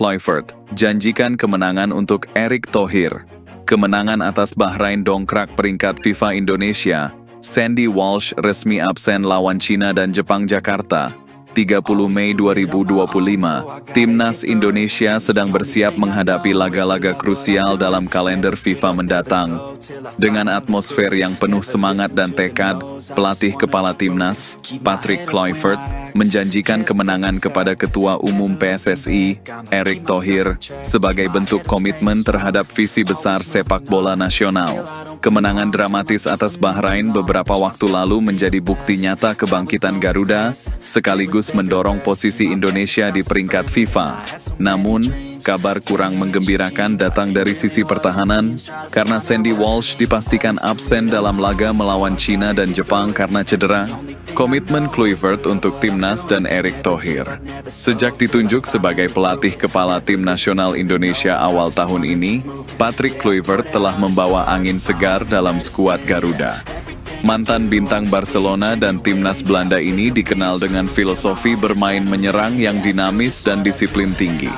Kluivert janjikan kemenangan untuk Erick Thohir. Kemenangan atas Bahrain dongkrak peringkat FIFA Indonesia. Sandy Walsh resmi absen lawan Cina dan Jepang Jakarta. 30 Mei 2025, Timnas Indonesia sedang bersiap menghadapi laga-laga krusial dalam kalender FIFA mendatang. Dengan atmosfer yang penuh semangat dan tekad, pelatih kepala Timnas, Patrick Kluivert, menjanjikan kemenangan kepada Ketua Umum PSSI, Erick Thohir, sebagai bentuk komitmen terhadap visi besar sepak bola nasional. Kemenangan dramatis atas Bahrain beberapa waktu lalu menjadi bukti nyata kebangkitan Garuda, sekaligus mendorong posisi Indonesia di peringkat FIFA. Namun, kabar kurang menggembirakan datang dari sisi pertahanan, karena Sandy Walsh dipastikan absen dalam laga melawan Cina dan Jepang karena cedera. Komitmen Kluivert untuk Timnas dan Erick Thohir. Sejak ditunjuk sebagai pelatih kepala Tim Nasional Indonesia awal tahun ini, Patrick Kluivert telah membawa angin segar dalam skuad Garuda. Mantan bintang Barcelona dan Timnas Belanda ini dikenal dengan filosofi bermain menyerang yang dinamis dan disiplin tinggi.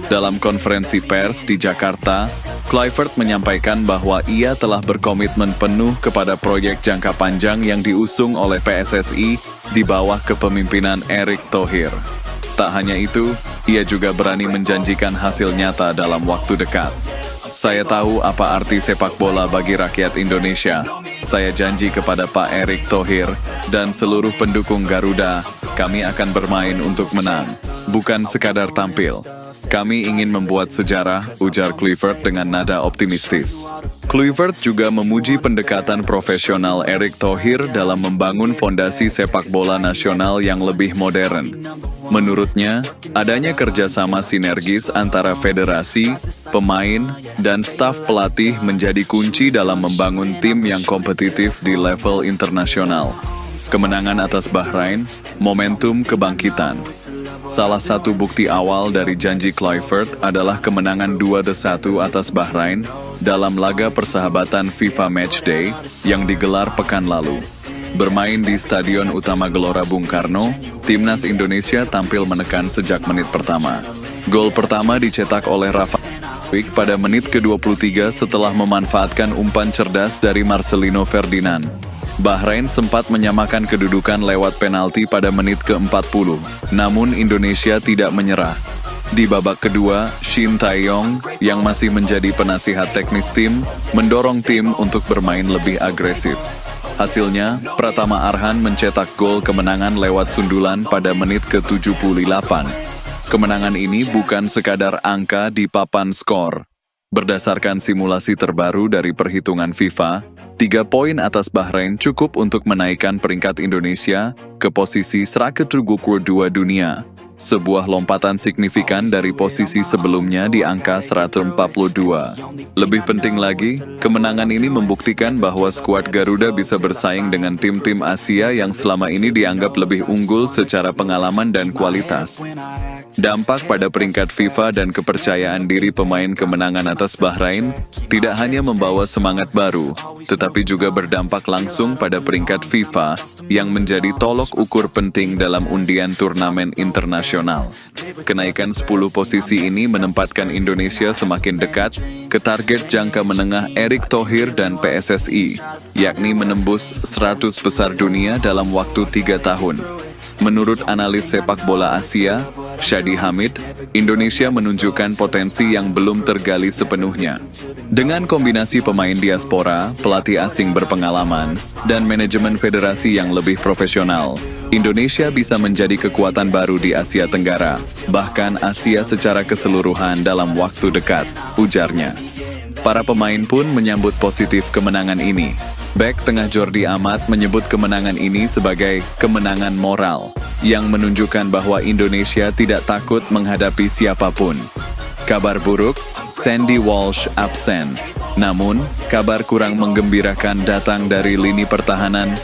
Dalam konferensi pers di Jakarta, Kluivert menyampaikan bahwa ia telah berkomitmen penuh kepada proyek jangka panjang yang diusung oleh PSSI di bawah kepemimpinan Erick Thohir. Tak hanya itu, ia juga berani menjanjikan hasil nyata dalam waktu dekat. Saya tahu apa arti sepak bola bagi rakyat Indonesia. Saya janji kepada Pak Erick Thohir dan seluruh pendukung Garuda, kami akan bermain untuk menang, bukan sekadar tampil. Kami ingin membuat sejarah, ujar Kluivert dengan nada optimistis. Kluivert juga memuji pendekatan profesional Erick Thohir dalam membangun fondasi sepak bola nasional yang lebih modern. Menurutnya, adanya kerjasama sinergis antara federasi, pemain, dan staf pelatih menjadi kunci dalam membangun tim yang kompetitif di level internasional. Kemenangan atas Bahrain, momentum kebangkitan. Salah satu bukti awal dari janji Kluivert adalah kemenangan 2-1 atas Bahrain dalam laga persahabatan FIFA Matchday yang digelar pekan lalu. Bermain di Stadion Utama Gelora Bung Karno, Timnas Indonesia tampil menekan sejak menit pertama. Gol pertama dicetak oleh Rafa pada menit ke-23 setelah memanfaatkan umpan cerdas dari Marcelino Ferdinand. Bahrain sempat menyamakan kedudukan lewat penalti pada menit ke-40, namun Indonesia tidak menyerah. Di babak kedua, Shin Tae-yong, yang masih menjadi penasihat teknis tim, mendorong tim untuk bermain lebih agresif. Hasilnya, Pratama Arhan mencetak gol kemenangan lewat sundulan pada menit ke-78. Kemenangan ini bukan sekadar angka di papan skor. Berdasarkan simulasi terbaru dari perhitungan FIFA, 3 poin atas Bahrain cukup untuk menaikkan peringkat Indonesia ke posisi 122 dunia. Sebuah lompatan signifikan dari posisi sebelumnya di angka 142. Lebih penting lagi, kemenangan ini membuktikan bahwa skuad Garuda bisa bersaing dengan tim-tim Asia yang selama ini dianggap lebih unggul secara pengalaman dan kualitas. Dampak pada peringkat FIFA dan kepercayaan diri pemain kemenangan atas Bahrain tidak hanya membawa semangat baru, tetapi juga berdampak langsung pada peringkat FIFA yang menjadi tolok ukur penting dalam undian turnamen internasional. Kenaikan 10 posisi ini menempatkan Indonesia semakin dekat ke target jangka menengah Erick Thohir dan PSSI, yakni menembus 100 besar dunia dalam waktu 3 tahun. Menurut analis sepak bola Asia, Shadi Hamid, Indonesia menunjukkan potensi yang belum tergali sepenuhnya. Dengan kombinasi pemain diaspora, pelatih asing berpengalaman, dan manajemen federasi yang lebih profesional, Indonesia bisa menjadi kekuatan baru di Asia Tenggara, bahkan Asia secara keseluruhan dalam waktu dekat, ujarnya. Para pemain pun menyambut positif kemenangan ini. Bek tengah Jordi Amat menyebut kemenangan ini sebagai kemenangan moral, yang menunjukkan bahwa Indonesia tidak takut menghadapi siapapun. Kabar buruk, Sandy Walsh absen. Namun, kabar kurang menggembirakan datang dari lini pertahanan.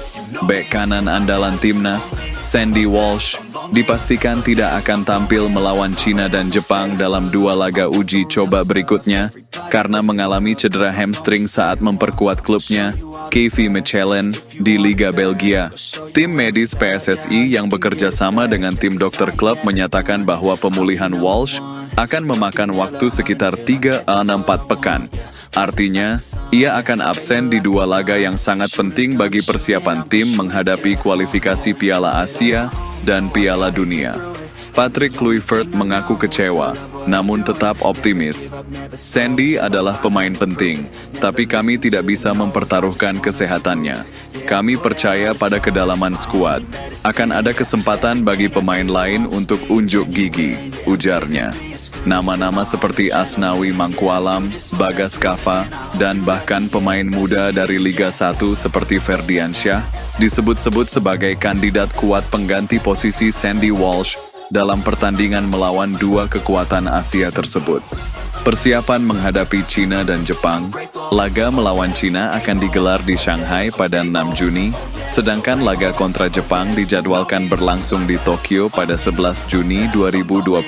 Bek kanan andalan Timnas, Sandy Walsh, dipastikan tidak akan tampil melawan Cina dan Jepang dalam 2 laga uji coba berikutnya karena mengalami cedera hamstring saat memperkuat klubnya. KV Mechelen di Liga Belgia. Tim medis PSSI yang bekerja sama dengan tim dokter klub menyatakan bahwa pemulihan Walsh akan memakan waktu sekitar 3-4 pekan. Artinya, ia akan absen di 2 laga yang sangat penting bagi persiapan tim menghadapi kualifikasi Piala Asia dan Piala Dunia. Patrick Kluivert mengaku kecewa, namun tetap optimis. Sandy adalah pemain penting, tapi kami tidak bisa mempertaruhkan kesehatannya. Kami percaya pada kedalaman skuad. Akan ada kesempatan bagi pemain lain untuk unjuk gigi, ujarnya. Nama-nama seperti Asnawi Mangkualam, Bagas Kava, dan bahkan pemain muda dari Liga 1 seperti Ferdiansyah disebut-sebut sebagai kandidat kuat pengganti posisi Sandy Walsh dalam pertandingan melawan 2 kekuatan Asia tersebut. Persiapan menghadapi Cina dan Jepang, laga melawan Cina akan digelar di Shanghai pada 6 Juni, sedangkan laga kontra Jepang dijadwalkan berlangsung di Tokyo pada 11 Juni 2025.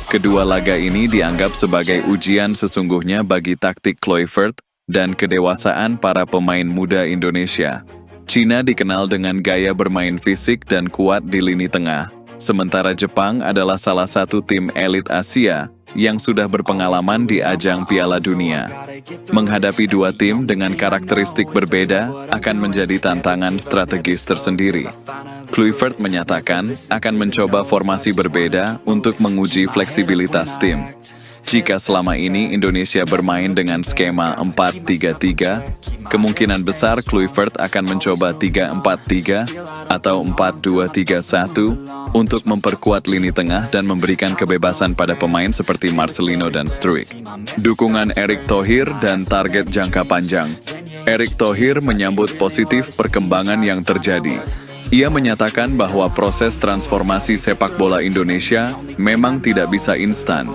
Kedua laga ini dianggap sebagai ujian sesungguhnya bagi taktik Kluivert dan kedewasaan para pemain muda Indonesia. Cina dikenal dengan gaya bermain fisik dan kuat di lini tengah, sementara Jepang adalah salah satu tim elit Asia yang sudah berpengalaman di ajang Piala Dunia. Menghadapi 2 tim dengan karakteristik berbeda akan menjadi tantangan strategis tersendiri. Kluivert menyatakan akan mencoba formasi berbeda untuk menguji fleksibilitas tim. Jika selama ini Indonesia bermain dengan skema 4-3-3, kemungkinan besar Kluivert akan mencoba 3-4-3 atau 4-2-3-1 untuk memperkuat lini tengah dan memberikan kebebasan pada pemain seperti Marcelino dan Struijk. Dukungan Erick Thohir dan target jangka panjang. Erick Thohir menyambut positif perkembangan yang terjadi. Ia menyatakan bahwa proses transformasi sepak bola Indonesia memang tidak bisa instan.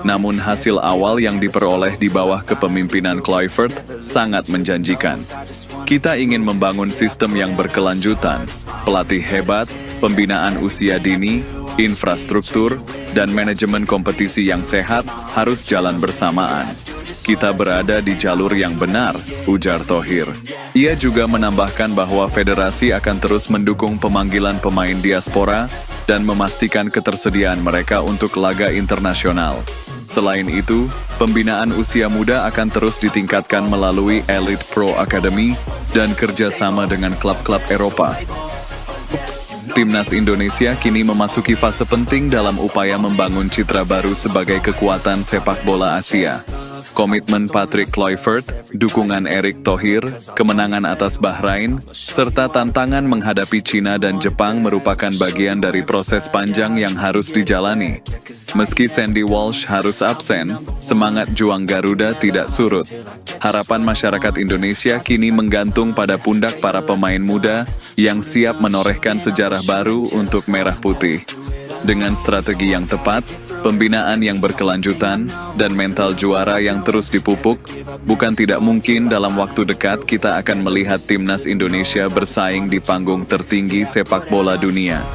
Namun hasil awal yang diperoleh di bawah kepemimpinan Kluivert sangat menjanjikan. Kita ingin membangun sistem yang berkelanjutan, pelatih hebat, pembinaan usia dini, infrastruktur, dan manajemen kompetisi yang sehat harus jalan bersamaan. Kita berada di jalur yang benar, ujar Thohir. Ia juga menambahkan bahwa federasi akan terus mendukung pemanggilan pemain diaspora dan memastikan ketersediaan mereka untuk laga internasional. Selain itu, pembinaan usia muda akan terus ditingkatkan melalui Elite Pro Academy dan kerjasama dengan klub-klub Eropa. Timnas Indonesia kini memasuki fase penting dalam upaya membangun citra baru sebagai kekuatan sepak bola Asia. Komitmen Patrick Kluivert, dukungan Erick Thohir, kemenangan atas Bahrain, serta tantangan menghadapi Cina dan Jepang merupakan bagian dari proses panjang yang harus dijalani. Meski Sandy Walsh harus absen, semangat juang Garuda tidak surut. Harapan masyarakat Indonesia kini menggantung pada pundak para pemain muda yang siap menorehkan sejarah baru untuk Merah Putih. Dengan strategi yang tepat, pembinaan yang berkelanjutan, dan mental juara yang terus dipupuk, bukan tidak mungkin dalam waktu dekat kita akan melihat timnas Indonesia bersaing di panggung tertinggi sepak bola dunia.